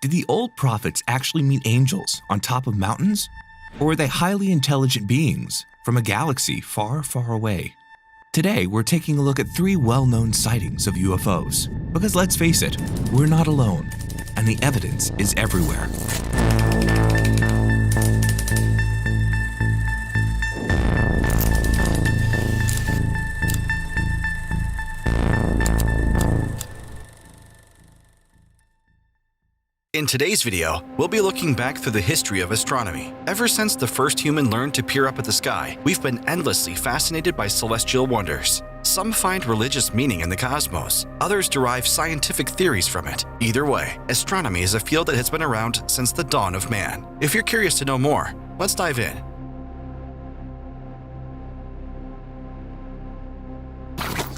Did the old prophets actually meet angels on top of mountains? Or were they highly intelligent beings from a galaxy far, far away? Today, we're taking a look at 3 well-known sightings of UFOs. Because let's face it, we're not alone, and the evidence is everywhere. In today's video, we'll be looking back through the history of astronomy. Ever since the first human learned to peer up at the sky, we've been endlessly fascinated by celestial wonders. Some find religious meaning in the cosmos, others derive scientific theories from it. Either way, astronomy is a field that has been around since the dawn of man. If you're curious to know more, let's dive in.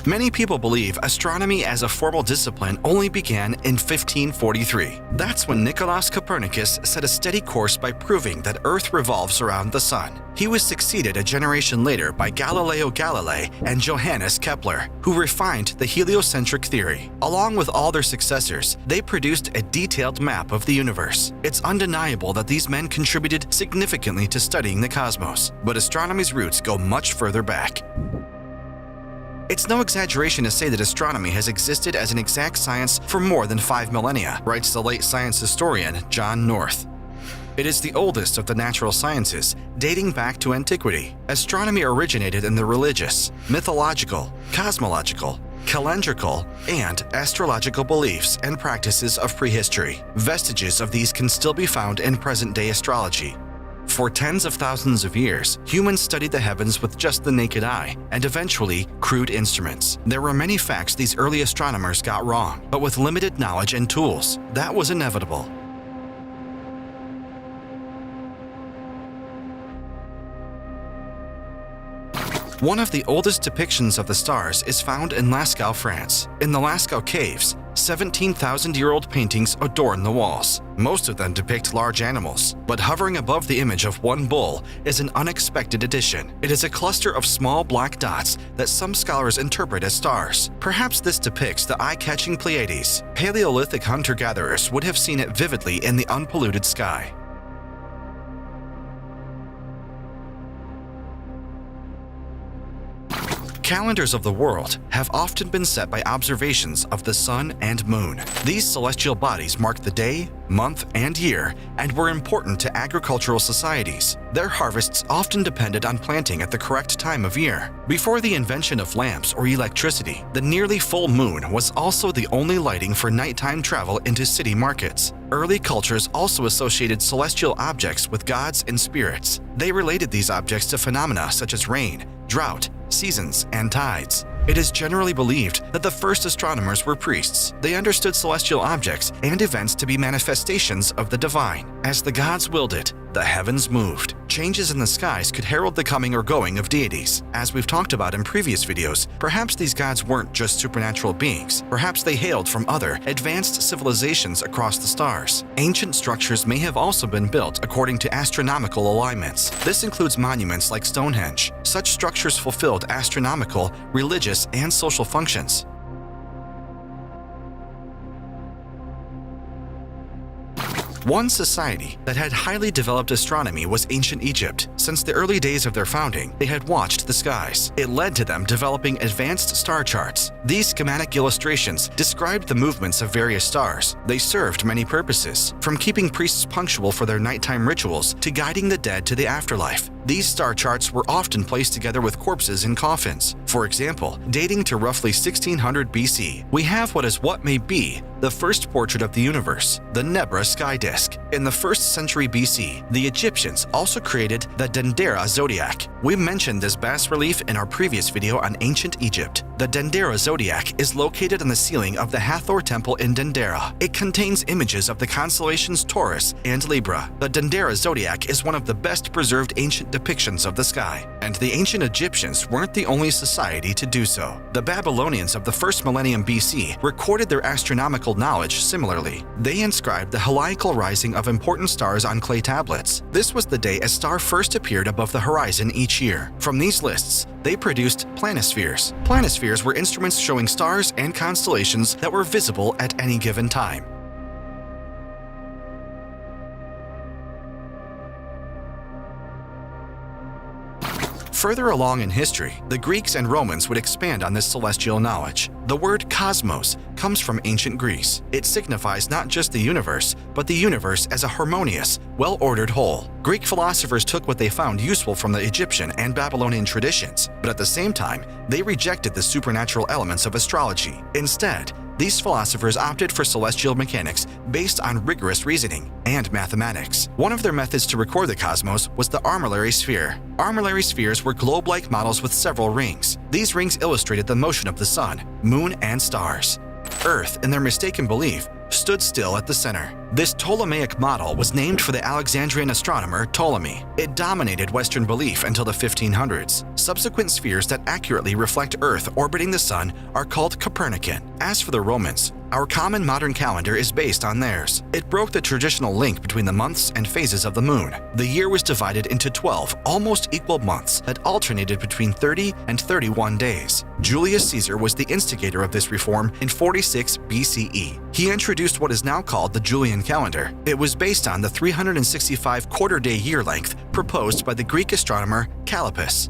Many people believe astronomy as a formal discipline only began in 1543. That's when Nicolaus Copernicus set a steady course by proving that Earth revolves around the Sun. He was succeeded a generation later by Galileo Galilei and Johannes Kepler, who refined the heliocentric theory. Along with all their successors, they produced a detailed map of the universe. It's undeniable that these men contributed significantly to studying the cosmos, but astronomy's roots go much further back. It's no exaggeration to say that astronomy has existed as an exact science for more than 5 millennia, writes the late science historian John North. It is the oldest of the natural sciences, dating back to antiquity. Astronomy originated in the religious, mythological, cosmological, calendrical, and astrological beliefs and practices of prehistory. Vestiges of these can still be found in present-day astrology. For tens of thousands of years, humans studied the heavens with just the naked eye and eventually crude instruments. There were many facts these early astronomers got wrong, but with limited knowledge and tools, that was inevitable. One of the oldest depictions of the stars is found in Lascaux, France. In the Lascaux caves, 17,000-year-old paintings adorn the walls. Most of them depict large animals, but hovering above the image of one bull is an unexpected addition. It is a cluster of small black dots that some scholars interpret as stars. Perhaps this depicts the eye-catching Pleiades. Paleolithic hunter-gatherers would have seen it vividly in the unpolluted sky. Calendars of the world have often been set by observations of the sun and moon. These celestial bodies mark the day, month, and year, and were important to agricultural societies. Their harvests often depended on planting at the correct time of year. Before the invention of lamps or electricity, the nearly full moon was also the only lighting for nighttime travel into city markets. Early cultures also associated celestial objects with gods and spirits. They related these objects to phenomena such as rain, drought, seasons, and tides. It is generally believed that the first astronomers were priests. They understood celestial objects and events to be manifestations of the divine. As the gods willed it, the heavens moved. Changes in the skies could herald the coming or going of deities. As we've talked about in previous videos, perhaps these gods weren't just supernatural beings. Perhaps they hailed from other, advanced civilizations across the stars. Ancient structures may have also been built according to astronomical alignments. This includes monuments like Stonehenge. Such structures fulfilled astronomical, religious, and social functions. One society that had highly developed astronomy was ancient Egypt. Since the early days of their founding, they had watched the skies. It led to them developing advanced star charts. These schematic illustrations described the movements of various stars. They served many purposes, from keeping priests punctual for their nighttime rituals to guiding the dead to the afterlife. These star charts were often placed together with corpses in coffins. For example, dating to roughly 1600 BC, we have what may be the first portrait of the universe, the Nebra sky disk. In the 1st century BC, the Egyptians also created the Dendera zodiac. We mentioned this bas-relief in our previous video on ancient Egypt. The Dendera zodiac is located on the ceiling of the Hathor temple in Dendera. It contains images of the constellations Taurus and Libra. The Dendera zodiac is one of the best preserved ancient depictions of the sky, and the ancient Egyptians weren't the only society to do so. The Babylonians of the 1st millennium BC recorded their astronomical knowledge similarly. They inscribed the heliacal rising of important stars on clay tablets. This was the day a star first appeared above the horizon each year. From these lists, they produced planispheres. Planispheres were instruments showing stars and constellations that were visible at any given time. Further along in history, the Greeks and Romans would expand on this celestial knowledge. The word cosmos comes from ancient Greece. It signifies not just the universe, but the universe as a harmonious, well-ordered whole. Greek philosophers took what they found useful from the Egyptian and Babylonian traditions, but at the same time, they rejected the supernatural elements of astrology. Instead, these philosophers opted for celestial mechanics based on rigorous reasoning and mathematics. One of their methods to record the cosmos was the armillary sphere. Armillary spheres were globe-like models with several rings. These rings illustrated the motion of the sun, moon, and stars. Earth, in their mistaken belief, stood still at the center. This Ptolemaic model was named for the Alexandrian astronomer Ptolemy. It dominated Western belief until the 1500s. Subsequent spheres that accurately reflect Earth orbiting the sun are called Copernican. As for the Romans, our common modern calendar is based on theirs. It broke the traditional link between the months and phases of the moon. The year was divided into 12 almost equal months that alternated between 30 and 31 days. Julius Caesar was the instigator of this reform in 46 BCE. He introduced what is now called the Julian calendar. It was based on the 365 quarter-day year length proposed by the Greek astronomer Callippus.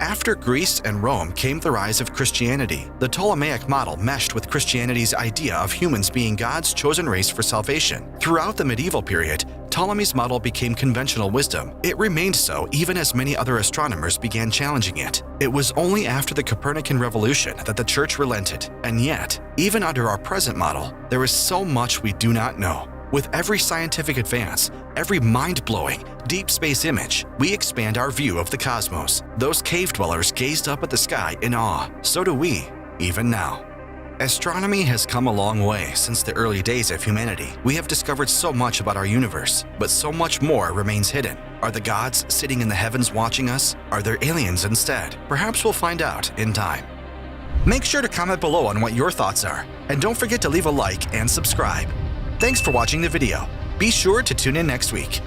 After Greece and Rome came the rise of Christianity. The Ptolemaic model meshed with Christianity's idea of humans being God's chosen race for salvation. Throughout the medieval period, Ptolemy's model became conventional wisdom. It remained so even as many other astronomers began challenging it. It was only after the Copernican revolution that the Church relented. And yet, even under our present model, there is so much we do not know. With every scientific advance, every mind-blowing, deep space image, we expand our view of the cosmos. Those cave dwellers gazed up at the sky in awe. So do we, even now. Astronomy has come a long way since the early days of humanity. We have discovered so much about our universe, but so much more remains hidden. Are the gods sitting in the heavens watching us? Are there aliens instead? Perhaps we'll find out in time. Make sure to comment below on what your thoughts are, and don't forget to leave a like and subscribe. Thanks for watching the video. Be sure to tune in next week.